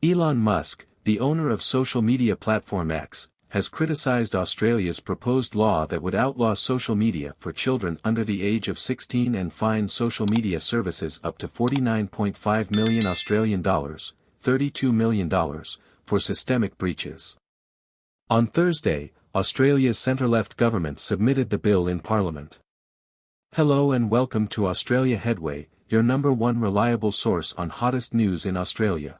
Elon Musk, the owner of social media platform X, has criticized Australia's proposed law that would outlaw social media for children under the age of 16 and fine social media services up to $49.5 million Australian dollars, $32 million, for systemic breaches. On Thursday, Australia's centre-left government submitted the bill in Parliament. Hello and welcome to Australia Headway, your #1 reliable source on hottest news in Australia.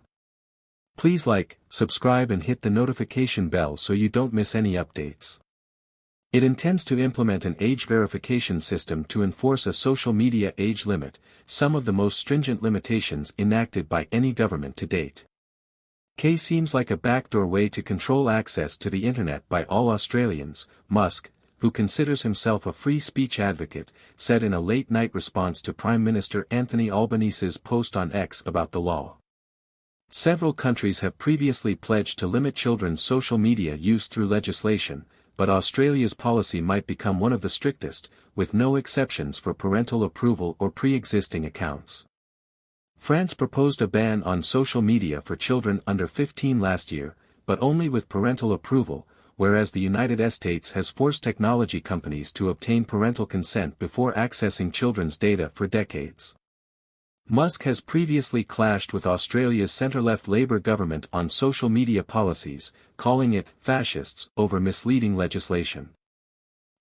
Please like, subscribe and hit the notification bell so you don't miss any updates. It intends to implement an age verification system to enforce a social media age limit, some of the most stringent limitations enacted by any government to date. Seems like a backdoor way to control access to the internet by all Australians, Musk, who considers himself a free speech advocate, said in a late-night response to Prime Minister Anthony Albanese's post on X about the law. Several countries have previously pledged to limit children's social media use through legislation, but Australia's policy might become one of the strictest, with no exceptions for parental approval or pre-existing accounts. France proposed a ban on social media for children under 15 last year, but only with parental approval, whereas the United States has forced technology companies to obtain parental consent before accessing children's data for decades. Musk has previously clashed with Australia's centre-left Labour government on social media policies, calling it fascists over misleading legislation.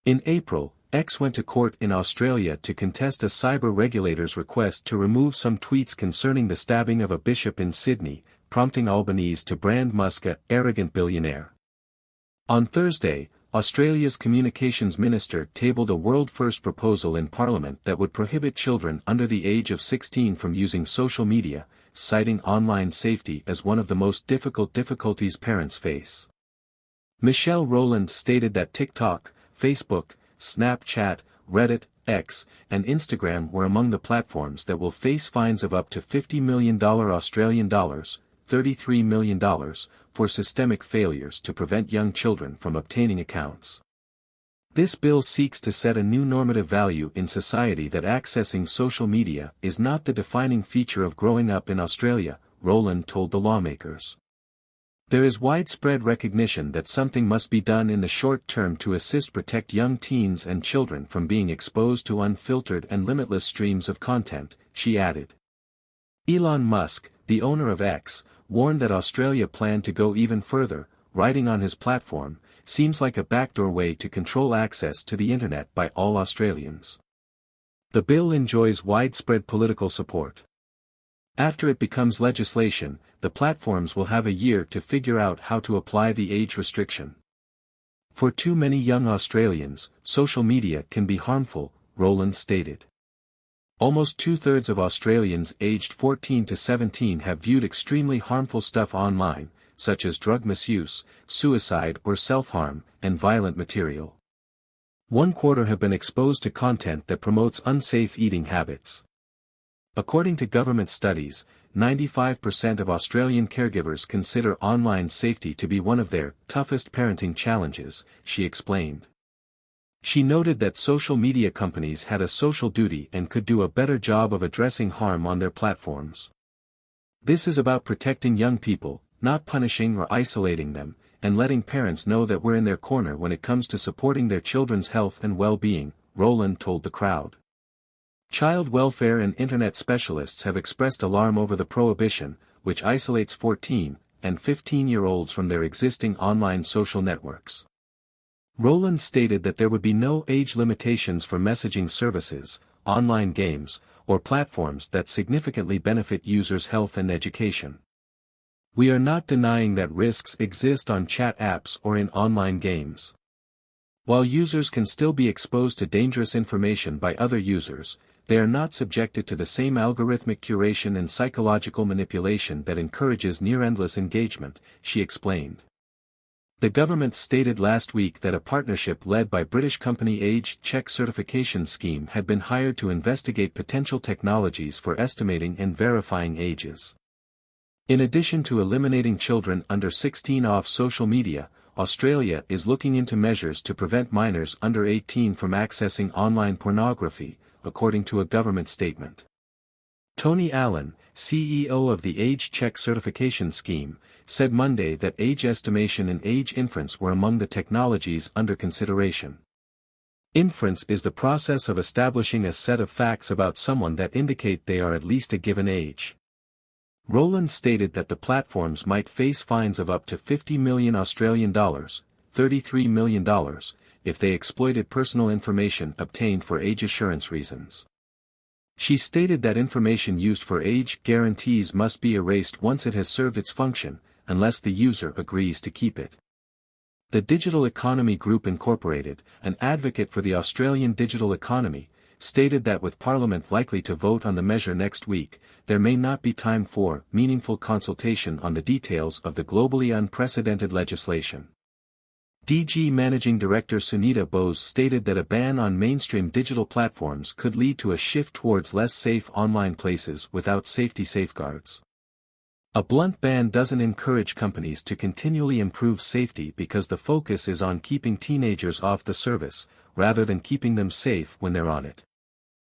In April, X went to court in Australia to contest a cyber regulator's request to remove some tweets concerning the stabbing of a bishop in Sydney, prompting Albanese to brand Musk a arrogant billionaire. On Thursday, Australia's Communications Minister tabled a world-first proposal in Parliament that would prohibit children under the age of 16 from using social media, citing online safety as one of the most difficulties parents face. Michelle Rowland stated that TikTok, Facebook, Snapchat, Reddit, X, and Instagram were among the platforms that will face fines of up to $50 million Australian dollars, $33 million, for systemic failures to prevent young children from obtaining accounts. This bill seeks to set a new normative value in society that accessing social media is not the defining feature of growing up in Australia, Rowland told the lawmakers. There is widespread recognition that something must be done in the short term to protect young teens and children from being exposed to unfiltered and limitless streams of content, she added. Elon Musk, the owner of X, warned that Australia planned to go even further, writing on his platform, seems like a backdoor way to control access to the internet by all Australians. The bill enjoys widespread political support. After it becomes legislation, the platforms will have a year to figure out how to apply the age restriction. For too many young Australians, social media can be harmful, Rowland stated. Almost 2/3 of Australians aged 14 to 17 have viewed extremely harmful stuff online, such as drug misuse, suicide or self-harm, and violent material. 1/4 have been exposed to content that promotes unsafe eating habits. According to government studies, 95% of Australian caregivers consider online safety to be one of their toughest parenting challenges, she explained. She noted that social media companies had a social duty and could do a better job of addressing harm on their platforms. This is about protecting young people, not punishing or isolating them, and letting parents know that we're in their corner when it comes to supporting their children's health and well-being, Rowland told the crowd. Child welfare and internet specialists have expressed alarm over the prohibition, which isolates 14 and 15-year-olds from their existing online social networks. Rowland stated that there would be no age limitations for messaging services, online games, or platforms that significantly benefit users' health and education. We are not denying that risks exist on chat apps or in online games. While users can still be exposed to dangerous information by other users, they are not subjected to the same algorithmic curation and psychological manipulation that encourages near-endless engagement, she explained. The government stated last week that a partnership led by British company Age Check Certification Scheme had been hired to investigate potential technologies for estimating and verifying ages. In addition to eliminating children under 16 off social media, Australia is looking into measures to prevent minors under 18 from accessing online pornography, according to a government statement. Tony Allen, CEO of the Age Check Certification Scheme, said Monday that age estimation and age inference were among the technologies under consideration. Inference is the process of establishing a set of facts about someone that indicate they are at least a given age. Rowland stated that the platforms might face fines of up to $50 million Australian dollars, $33 million, if they exploited personal information obtained for age assurance reasons. She stated that information used for age guarantees must be erased once it has served its function, unless the user agrees to keep it. The Digital Economy Group Incorporated, an advocate for the Australian digital economy, stated that with Parliament likely to vote on the measure next week, there may not be time for meaningful consultation on the details of the globally unprecedented legislation. DG Managing Director Sunita Bose stated that a ban on mainstream digital platforms could lead to a shift towards less safe online places without safety safeguards. A blunt ban doesn't encourage companies to continually improve safety because the focus is on keeping teenagers off the service, rather than keeping them safe when they're on it.